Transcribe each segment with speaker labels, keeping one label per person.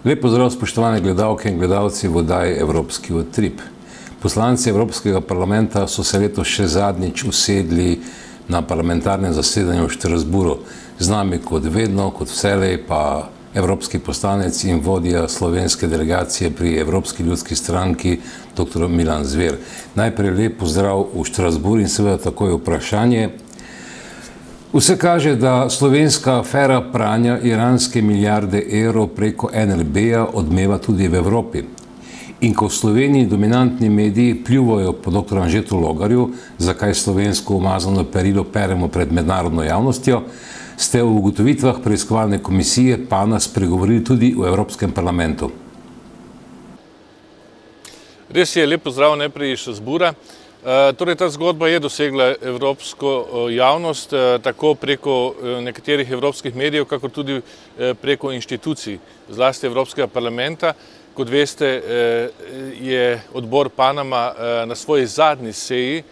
Speaker 1: Lep pozdrav, spoštovane gledalke in gledalci v oddaji Evropski utrip. Poslanci Evropskega parlamenta so se letos še zadnjič usedli na parlamentarnem zasedanju v Štrasburu. Z nami kot vedno, kot vselej, pa evropski poslanec in vodja slovenske delegacije pri Evropski ljudski stranki, dr. Milan Zver. Najprej lep pozdrav v Štrasburu in seveda takoj vprašanje. Vse kaže, da slovenska afera pranja iranske milijarde evrov preko NLB-ja odmeva tudi v Evropi. In ko v Sloveniji dominantni mediji pljuvajo po dr. Anžetu Logarju, zakaj slovensko umazano perilo peremo pred mednarodno javnostjo, ste v ugotovitvah preiskovalne komisije PANA spregovorili tudi v Evropskem parlamentu.
Speaker 2: Res je, lep pozdrav najprej iz Štrasbura. Torej, ta zgodba je dosegla evropsko javnost, tako preko nekaterih evropskih medijev, kakor tudi preko inštitucij, zlasti Evropskega parlamenta. Kot veste, je odbor Panama na svoji zadnji seji,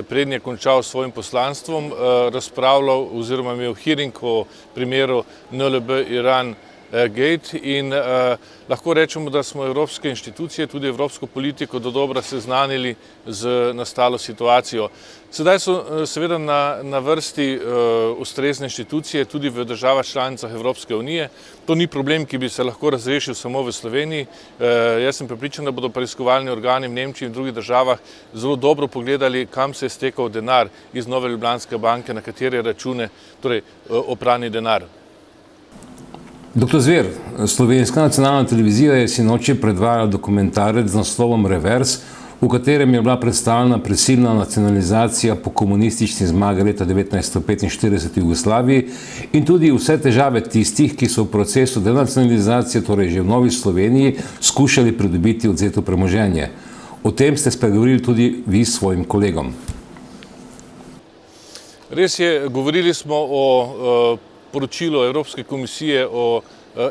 Speaker 2: prednje končal s svojim poslanstvom, razpravljal oziroma imel hearing o primeru NLB Iran Gate in lahko rečemo, da smo evropske inštitucije, tudi evropsko politiko dodobra seznanili z nastalo situacijo. Sedaj so seveda na vrsti ustrezne inštitucije tudi v državah članicah Evropske unije. To ni problem, ki bi se lahko razrešil samo v Sloveniji. Jaz sem prepričan, da bodo preiskovalni organi v Nemčiji in drugih državah zelo dobro pogledali, kam se je stekal denar iz Nove Ljubljanske banke, na katere račune, torej oprani denar.
Speaker 1: Dr. Zver, Slovenska nacionalna televizija je sinoči predvajala dokumentarec z naslovom Revers, v katerem je bila predstavljena prisilna nacionalizacija po komunistični zmagi leta 1945 v Jugoslaviji in tudi vse težave tistih, ki so v procesu denacionalizacije, torej že v Novi Sloveniji, skušali pridobiti odvzeto premoženje. O tem ste spregovorili tudi vi s svojim kolegom.
Speaker 2: Res je, govorili smo o poročilu Evropske komisije o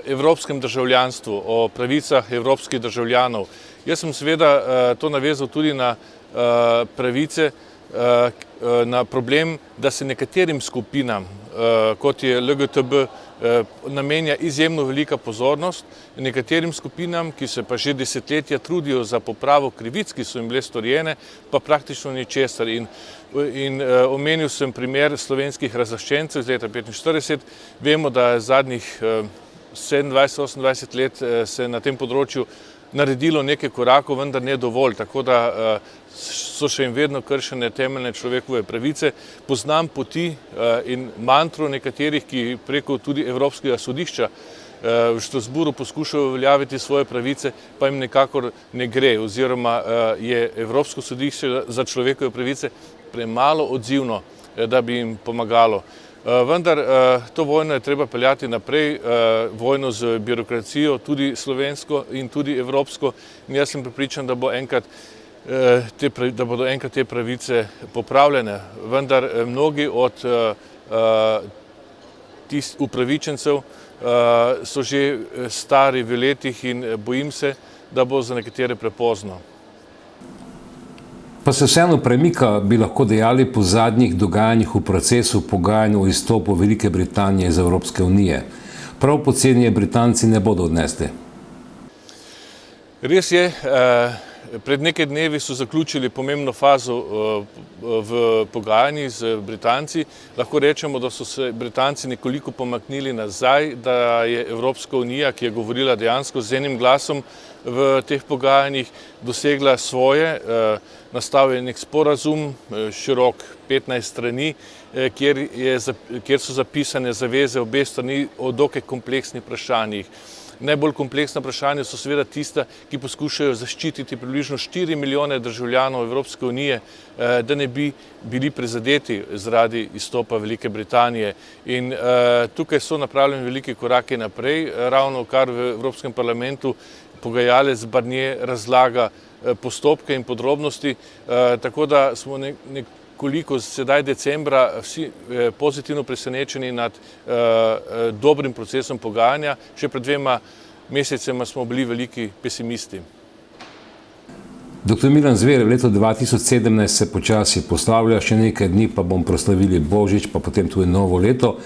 Speaker 2: evropskem državljanstvu, o pravicah evropskih državljanov. Jaz sem seveda to navezal tudi na pravice, na problem, da se nekaterim skupinam, kot je LGTB, namenja izjemno velika pozornost, nekaterim skupinam, ki se pa že desetletja trudijo za popravo krivic, ki so jim bile storjene, pa praktično ničesar. In omenil sem primer slovenskih razlaščencev iz leta 1945. Vemo, da zadnjih 27-28 let se na tem področju naredilo nekaj korakov, vendar ne dovolj, tako da so še jim vedno kršene temeljne človekove pravice. Poznam poti in mantro nekaterih, ki preko tudi Evropskega sodišča v Štrasburu poskušajo uveljaviti svoje pravice, pa jim nekakor ne gre, oziroma je Evropsko sodišče za človekove pravice premalo odzivno, da bi jim pomagalo. Vendar to vojno je treba peljati naprej, vojno z birokracijo, tudi slovensko in tudi evropsko, in jaz sem prepričan, da bodo enkrat te pravice popravljene. Vendar mnogi od upravičencev so že stari v letih in bojim se, da bo za nekatere prepozno.
Speaker 1: Pa se vseeno premika, bi lahko dejali, po zadnjih dogajanjih v procesu pogajanj o izstopu Velike Britanije iz Evropske unije. Prav poceni je Britanci ne bodo odnesli.
Speaker 2: Res je, pred nekaj dnevi so zaključili pomembno fazo v pogajanjih z Britanci. Lahko rečemo, da so se Britanci nekoliko pomaknili nazaj, da je Evropska unija, ki je govorila dejansko z enim glasom v teh pogajanjih, dosegla svoje, nastal je nek sporazum, širok 15 strani, kjer so zapisane zaveze obe strani o dokaj kompleksnih vprašanjih. Najbolj kompleksna vprašanja so seveda tista, ki poskušajo zaščititi približno 4 milijone državljanov Evropske unije, da ne bi bili prizadeti zaradi izstopa Velike Britanije. In tukaj so napravljeni veliki koraki naprej, ravno kar v Evropskem parlamentu pogajalec Barnier razlaga postopke in podrobnosti, tako da smo koliko sedaj decembra vsi pozitivno presenečeni nad dobrim procesom pogajanja. Še pred 2 mesecema smo bili veliki pesimisti.
Speaker 1: Dr. Milan Zver, leto 2017 se počasi poslavlja, še nekaj dni pa bomo proslavili Božič, pa potem tudi novo leto.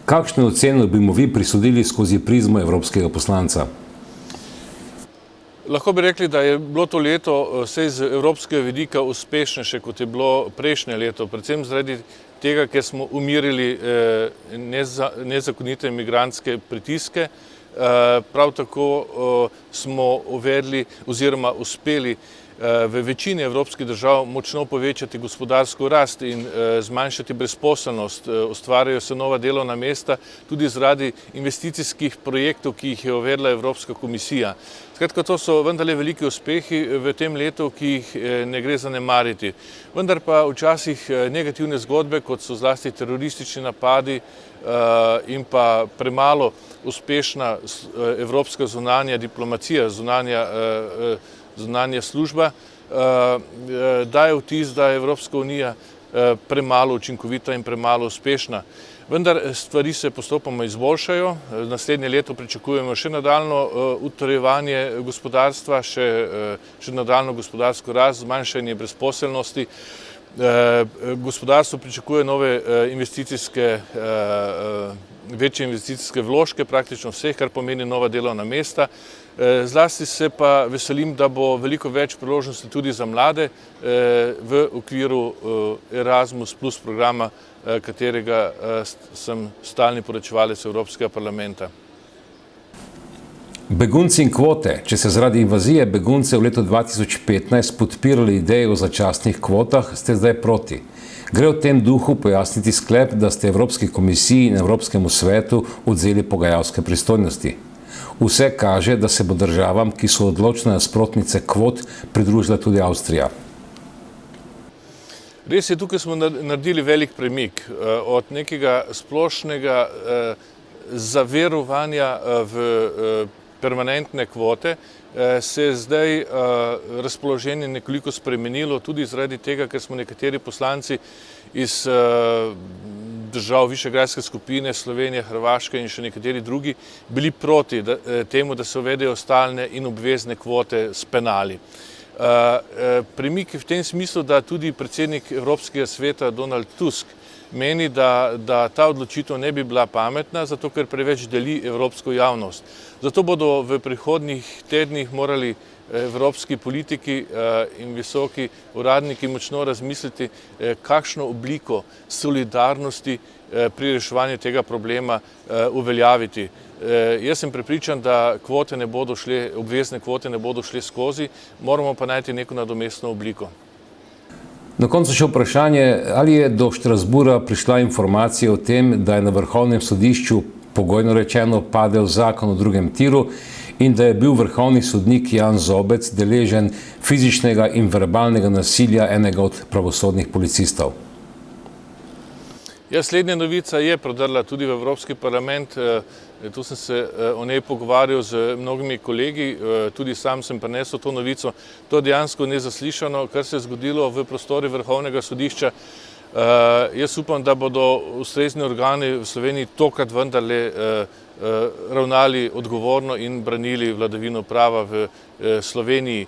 Speaker 1: Kakšno oceno bi mu vi prisodili skozi prizmo evropskega poslanca?
Speaker 2: Lahko bi rekli, da je bilo to leto vsaj z evropskega vidika uspešnejše, kot je bilo prejšnje leto, predvsem zaradi tega, ker smo umirili nezakonite migrantske pritiske. Prav tako smo uvedli oziroma uspeli v večini evropskih držav močno povečati gospodarsko rast in zmanjšati brezposelnost. Ustvarjajo se nova delovna mesta tudi zaradi investicijskih projektov, ki jih je uvedla Evropska komisija. Skratka, to so vendarle veliki uspehi v tem letu, ki jih ne gre zanemariti. Vendar pa včasih negativne zgodbe, kot so zlasti teroristični napadi in pa premalo uspešna evropska zunanja diplomacija, zunanja služba, daje vtis, da je Evropska unija premalo učinkovita in premalo uspešna. Vendar stvari se postopoma izboljšajo. Naslednje leto pričakujemo še nadaljnjo utrjevanje gospodarstva, še nadaljnjo gospodarsko rast, zmanjšanje brezposelnosti. Gospodarstvo pričakuje nove večje investicijske vložke, praktično vseh, kar pomeni nova delovna mesta. Zlasti se pa veselim, da bo veliko več priložnosti tudi za mlade v okviru Erasmus Plus programa, katerega sem stalni poročevalec Evropskega parlamenta.
Speaker 1: Begunci in kvote. Če ste zaradi invazije beguncev v letu 2015 podpirali idejo o začasnih kvotah, ste zdaj proti. Gre v tem duhu pojasniti sklep, da ste Evropski komisiji in Evropskemu svetu odzeli pogajalske pristojnosti. Vse kaže, da se bo državam, ki so odločne nasprotnice kvot, pridružila tudi Avstrija.
Speaker 2: Res je, tukaj smo naredili velik premik od nekega splošnega zaverovanja v permanentne kvote, se je zdaj razpoloženje nekoliko spremenilo, tudi zaradi tega, ker smo nekateri poslanci iz držav Višegrajske skupine, Slovenije, Hrvaške in še nekateri drugi, bili proti temu, da se uvedejo stalne in obvezne kvote s penali. Premik je v tem smislu, da tudi predsednik Evropskega sveta Donald Tusk meni, da ta odločitev ne bi bila pametna, zato ker preveč deli evropsko javnost. Zato bodo v prihodnjih tednih morali evropski politiki in visoki uradniki močno razmisliti, kakšno obliko solidarnosti pri reševanju tega problema uveljaviti. Jaz sem prepričan, da obvezne kvote ne bodo šle skozi, moramo pa najti neko nadomestno obliko.
Speaker 1: Na koncu še vprašanje, ali je do Štrasbura prišla informacija o tem, da je na Vrhovnem sodišču, pogojno rečeno, padel zakon o drugem tiru in da je bil vrhovni sodnik Jan Zobec deležen fizičnega in verbalnega nasilja enega od pravosodnih policistov.
Speaker 2: Ja, slednja novica je prodrla tudi v Evropski parlament. Tu sem se o njej pogovarjal z mnogimi kolegi, tudi sam sem prinesel to novico. To je dejansko nezaslišano, kar se je zgodilo v prostori Vrhovnega sodišča. Jaz upam, da bodo ustrezni organi v Sloveniji tokrat vendarle ravnali odgovorno in branili vladavino prava v Sloveniji.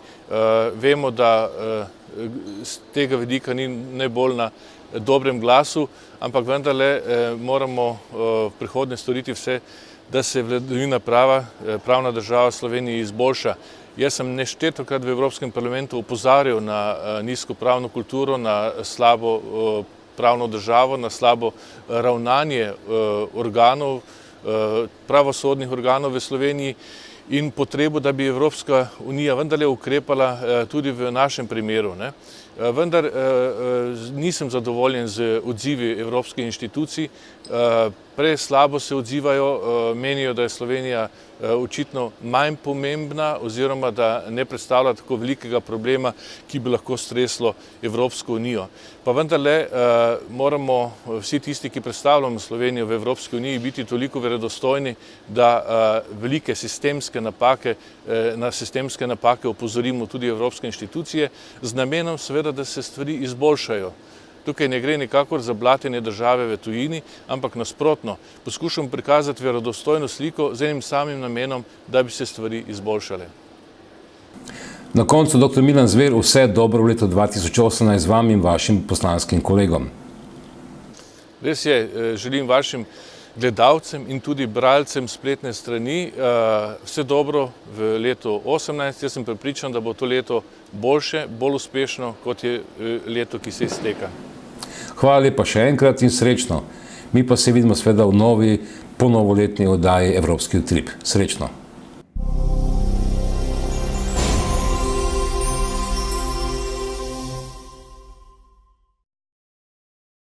Speaker 2: Vemo, da z tega vidika ni najbolj na dobrem glasu, ampak vendarle moramo v prihodnje storiti vse, da se vladavina prava, pravna država v Sloveniji izboljša. Jaz sem neštetokrat v Evropskem parlamentu opozarjal na nizko pravno kulturo, na slabo pravno državo, na slabo ravnanje organov, pravosodnih organov v Sloveniji in potrebo, da bi Evropska unija vendarle ukrepala tudi v našem primeru. Vendar nisem zadovoljen z odzivi evropskih inštitucij, preslabo se odzivajo, menijo, da je Slovenija očitno manj pomembna oziroma da ne predstavlja tako velikega problema, ki bi lahko streslo Evropsko unijo. Pa vendarle moramo vsi tisti, ki predstavljamo Slovenijo v Evropski uniji, biti toliko verodostojni, da velike sistemske napake, na sistemske napake opozorimo tudi evropske inštitucije, z namenom seveda, da se stvari izboljšajo. Tukaj ne gre nikakor za blatenje države v tujini, ampak nasprotno, poskušamo prikazati verodostojno sliko z enim samim namenom, da bi se stvari izboljšale.
Speaker 1: Na koncu, dr. Milan Zver, vse dobro v letu 2018 vam in vašim poslanskim kolegom.
Speaker 2: Res je, želim vašim gledalcem in tudi bralcem spletne strani vse dobro v letu 2018. Jaz sem prepričan, da bo to leto boljše, bolj uspešno, kot je leto, ki se izteka.
Speaker 1: Hvala lepa še enkrat in srečno. Mi pa se vidimo seveda v novi ponovoletni oddaji Evropski utrip. Srečno.